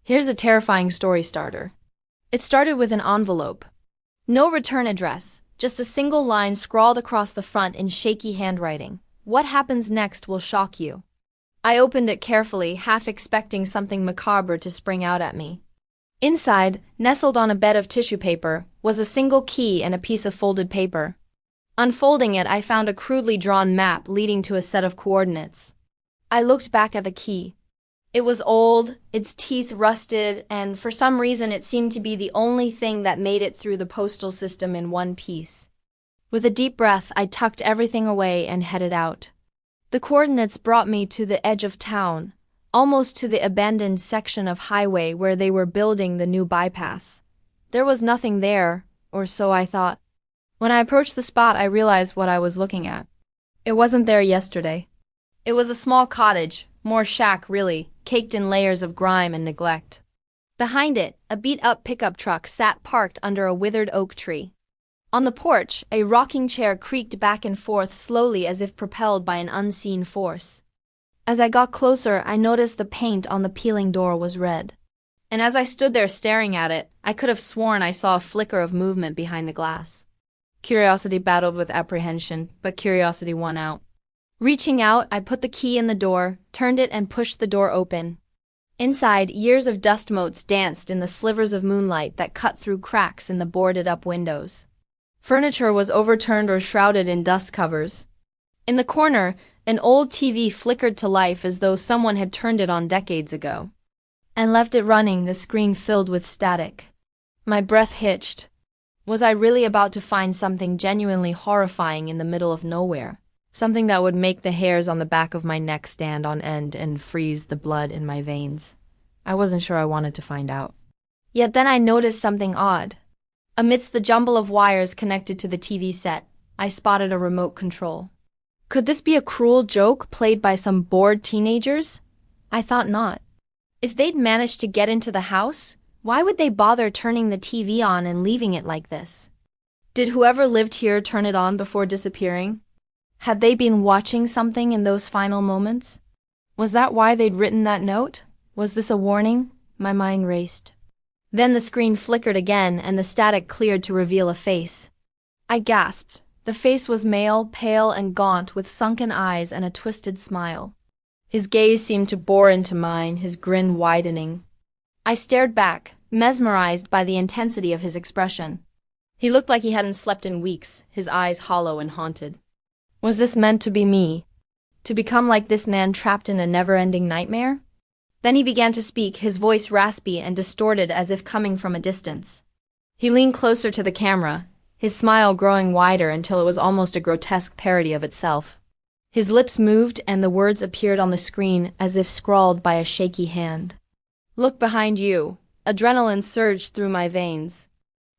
Here's a terrifying story starter. It started with an envelope. No return address, just a single line scrawled across the front in shaky handwriting. What happens next will shock you. I opened it carefully, half expecting something macabre to spring out at me. Inside, nestled on a bed of tissue paper, was a single key and a piece of folded paper. Unfolding it, I found a crudely drawn map leading to a set of coordinates. I looked back at the key. It was old, its teeth rusted, and for some reason it seemed to be the only thing that made it through the postal system in one piece. With a deep breath, I tucked everything away and headed out. The coordinates brought me to the edge of town, almost to the abandoned section of highway where they were building the new bypass. There was nothing there, or so I thought. When I approached the spot, I realized what I was looking at. It wasn't there yesterday. It was a small cottage, more shack really, caked in layers of grime and neglect. Behind it, a beat-up pickup truck sat parked under a withered oak tree. On the porch, a rocking chair creaked back and forth slowly as if propelled by an unseen force. As I got closer, I noticed the paint on the peeling door was red. And as I stood there staring at it, I could have sworn I saw a flicker of movement behind the glass. Curiosity battled with apprehension, but curiosity won out. Reaching out, I put the key in the door, turned it and pushed the door open. Inside, years of dust motes danced in the slivers of moonlight that cut through cracks in the boarded-up windows. Furniture was overturned or shrouded in dust covers. In the corner, an old TV flickered to life as though someone had turned it on decades ago and left it running, the screen filled with static. My breath hitched. Was I really about to find something genuinely horrifying in the middle of nowhere? Something that would make the hairs on the back of my neck stand on end and freeze the blood in my veins? I wasn't sure I wanted to find out. Yet then I noticed something odd. Amidst the jumble of wires connected to the TV set, I spotted a remote control. Could this be a cruel joke played by some bored teenagers? I thought not. If they'd managed to get into the house, why would they bother turning the TV on and leaving it like this? Did whoever lived here turn it on before disappearing? Had they been watching something in those final moments? Was that why they'd written that note? Was this a warning? My mind raced. Then the screen flickered again and the static cleared to reveal a face. I gasped. The face was male, pale and gaunt with sunken eyes and a twisted smile. His gaze seemed to bore into mine, his grin widening. I stared back, mesmerized by the intensity of his expression. He looked like he hadn't slept in weeks, his eyes hollow and haunted. Was this meant to be me? To become like this man trapped in a never-ending nightmare? Then he began to speak, his voice raspy and distorted as if coming from a distance. He leaned closer to the camera, his smile growing wider until it was almost a grotesque parody of itself. His lips moved and the words appeared on the screen as if scrawled by a shaky hand. "Look behind you." Adrenaline surged through my veins.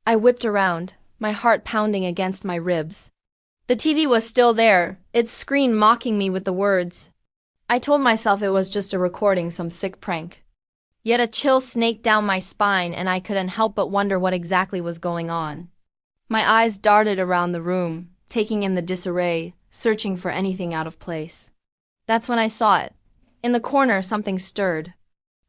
I whipped around, my heart pounding against my ribs. The TV was still there, its screen mocking me with the words. I told myself it was just a recording, some sick prank. Yet a chill snaked down my spine and I couldn't help but wonder what exactly was going on. My eyes darted around the room, taking in the disarray, searching for anything out of place. That's when I saw it. In the corner, something stirred.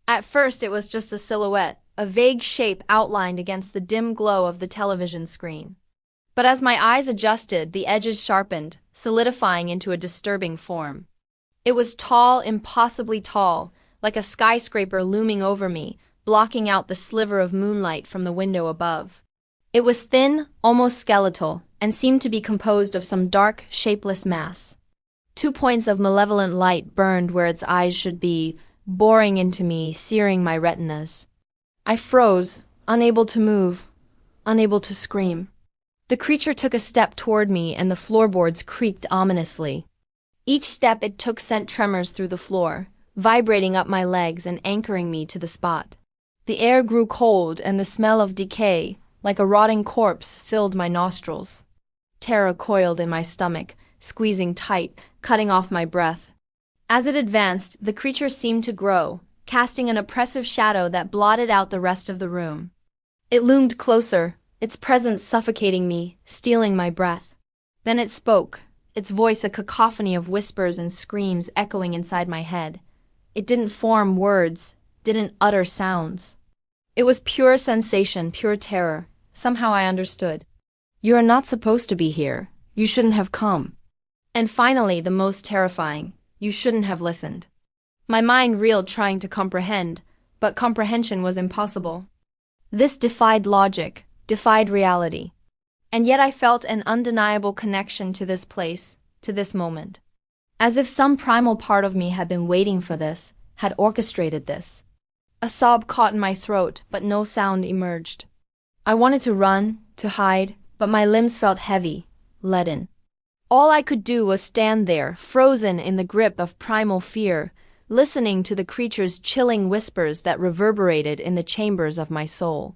At first, it was just a silhouette, a vague shape outlined against the dim glow of the television screen. But as my eyes adjusted, the edges sharpened, solidifying into a disturbing form. It was tall, impossibly tall, like a skyscraper looming over me, blocking out the sliver of moonlight from the window above. It was thin, almost skeletal, and seemed to be composed of some dark, shapeless mass. 2 points of malevolent light burned where its eyes should be, boring into me, searing my retinas. I froze, unable to move, unable to scream. The creature took a step toward me and the floorboards creaked ominously. Each step it took sent tremors through the floor, vibrating up my legs and anchoring me to the spot. The air grew cold and the smell of decay, like a rotting corpse, filled my nostrils. Terror coiled in my stomach, squeezing tight, cutting off my breath. As it advanced, the creature seemed to grow, casting an oppressive shadow that blotted out the rest of the room. It loomed closer, its presence suffocating me, stealing my breath. Then it spoke, its voice a cacophony of whispers and screams echoing inside my head. It didn't form words, didn't utter sounds. It was pure sensation, pure terror. Somehow I understood. You are not supposed to be here. You shouldn't have come. And finally, the most terrifying, you shouldn't have listened. My mind reeled trying to comprehend, but comprehension was impossible. This defied logic, defied reality. And yet I felt an undeniable connection to this place, to this moment. As if some primal part of me had been waiting for this, had orchestrated this. A sob caught in my throat, but no sound emerged. I wanted to run, to hide, but my limbs felt heavy, leaden. All I could do was stand there, frozen in the grip of primal fear, listening to the creature's chilling whispers that reverberated in the chambers of my soul.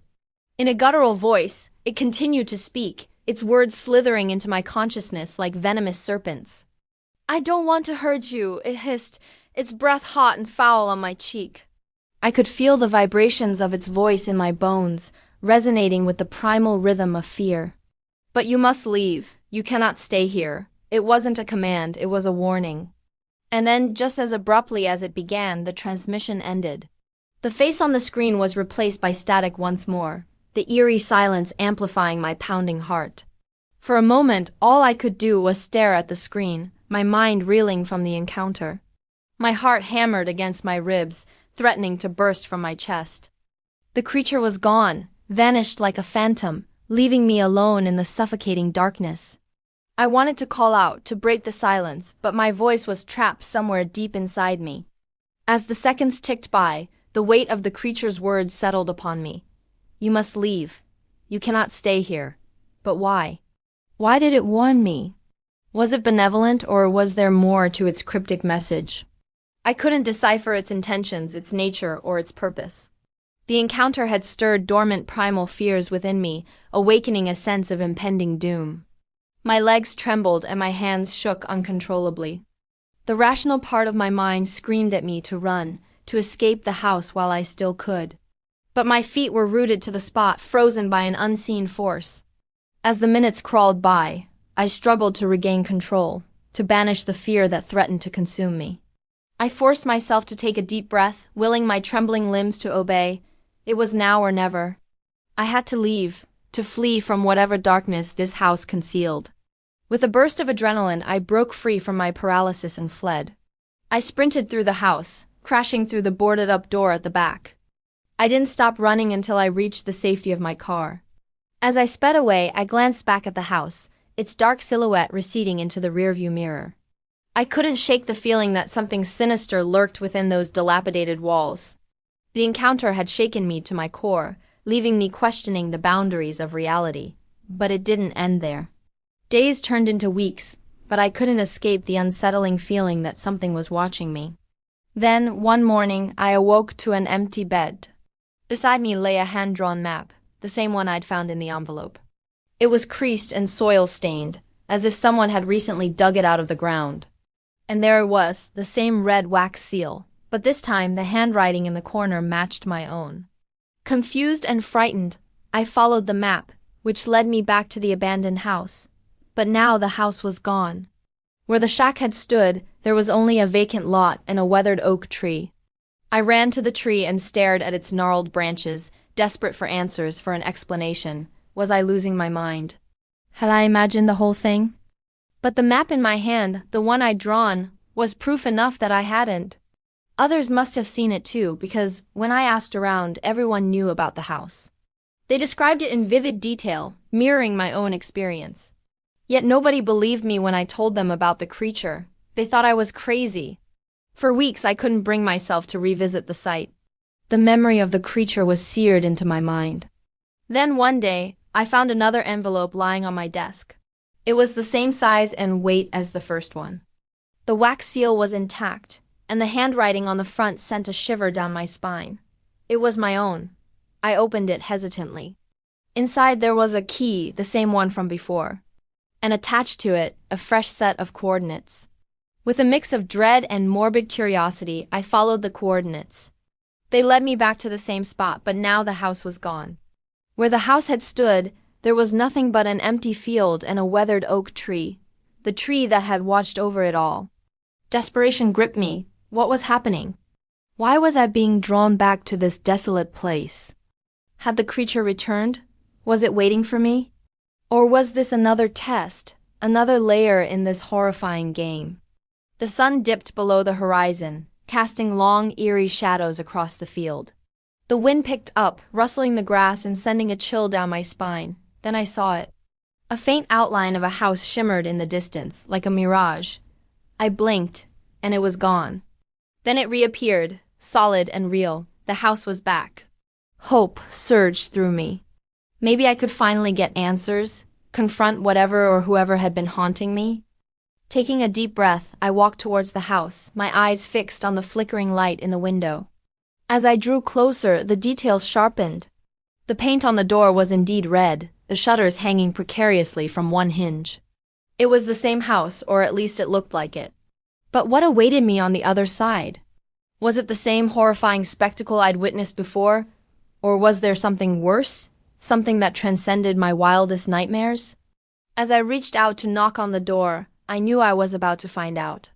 In a guttural voice, it continued to speak, its words slithering into my consciousness like venomous serpents. I don't want to hurt you, it hissed, its breath hot and foul on my cheek. I could feel the vibrations of its voice in my bones, resonating with the primal rhythm of fear. But you must leave. You cannot stay here. It wasn't a command, it was a warning. And then, just as abruptly as it began, the transmission ended. The face on the screen was replaced by static once more, the eerie silence amplifying my pounding heart. For a moment, all I could do was stare at the screen, my mind reeling from the encounter. My heart hammered against my ribs, threatening to burst from my chest. The creature was gone, vanished like a phantom, leaving me alone in the suffocating darkness. I wanted to call out, to break the silence, but my voice was trapped somewhere deep inside me. As the seconds ticked by, the weight of the creature's words settled upon me. You must leave. You cannot stay here. But why? Why did it warn me? Was it benevolent, or was there more to its cryptic message? I couldn't decipher its intentions, its nature, or its purpose. The encounter had stirred dormant primal fears within me, awakening a sense of impending doom. My legs trembled and my hands shook uncontrollably. The rational part of my mind screamed at me to run, to escape the house while I still could. But my feet were rooted to the spot, frozen by an unseen force. As the minutes crawled by, I struggled to regain control, to banish the fear that threatened to consume me. I forced myself to take a deep breath, willing my trembling limbs to obey. It was now or never. I had to leave, to flee from whatever darkness this house concealed. With a burst of adrenaline, I broke free from my paralysis and fled. I sprinted through the house, crashing through the boarded-up door at the back. I didn't stop running until I reached the safety of my car. As I sped away, I glanced back at the house, its dark silhouette receding into the rearview mirror. I couldn't shake the feeling that something sinister lurked within those dilapidated walls. The encounter had shaken me to my core, leaving me questioning the boundaries of reality. But it didn't end there. Days turned into weeks, but I couldn't escape the unsettling feeling that something was watching me. Then, one morning, I awoke to an empty bed. Beside me lay a hand-drawn map, the same one I'd found in the envelope. It was creased and soil-stained, as if someone had recently dug it out of the ground. And there it was, the same red wax seal, but this time the handwriting in the corner matched my own. Confused and frightened, I followed the map, which led me back to the abandoned house. But now the house was gone. Where the shack had stood, there was only a vacant lot and a weathered oak tree. I ran to the tree and stared at its gnarled branches, desperate for answers, for an explanation. Was I losing my mind? Had I imagined the whole thing? But the map in my hand, the one I'd drawn, was proof enough that I hadn't. Others must have seen it too, because when I asked around, everyone knew about the house. They described it in vivid detail, mirroring my own experience. Yet nobody believed me when I told them about the creature. They thought I was crazy. For weeks I couldn't bring myself to revisit the site. The memory of the creature was seared into my mind. Then one day, I found another envelope lying on my desk. It was the same size and weight as the first one. The wax seal was intact, and the handwriting on the front sent a shiver down my spine. It was my own. I opened it hesitantly. Inside there was a key, the same one from before, and attached to it, a fresh set of coordinates. With a mix of dread and morbid curiosity, I followed the coordinates. They led me back to the same spot, but now the house was gone. Where the house had stood, there was nothing but an empty field and a weathered oak tree, the tree that had watched over it all. Desperation gripped me. What was happening? Why was I being drawn back to this desolate place? Had the creature returned? Was it waiting for me? Or was this another test, another layer in this horrifying game? The sun dipped below the horizon, casting long, eerie shadows across the field. The wind picked up, rustling the grass and sending a chill down my spine. Then I saw it. A faint outline of a house shimmered in the distance, like a mirage. I blinked, and it was gone. Then it reappeared, solid and real. The house was back. Hope surged through me. Maybe I could finally get answers, confront whatever or whoever had been haunting me. Taking a deep breath, I walked towards the house, my eyes fixed on the flickering light in the window. As I drew closer, the details sharpened. The paint on the door was indeed red, the shutters hanging precariously from one hinge. It was the same house, or at least it looked like it. But what awaited me on the other side? Was it the same horrifying spectacle I'd witnessed before? Or was there something worse? Something that transcended my wildest nightmares? As I reached out to knock on the door, I knew I was about to find out.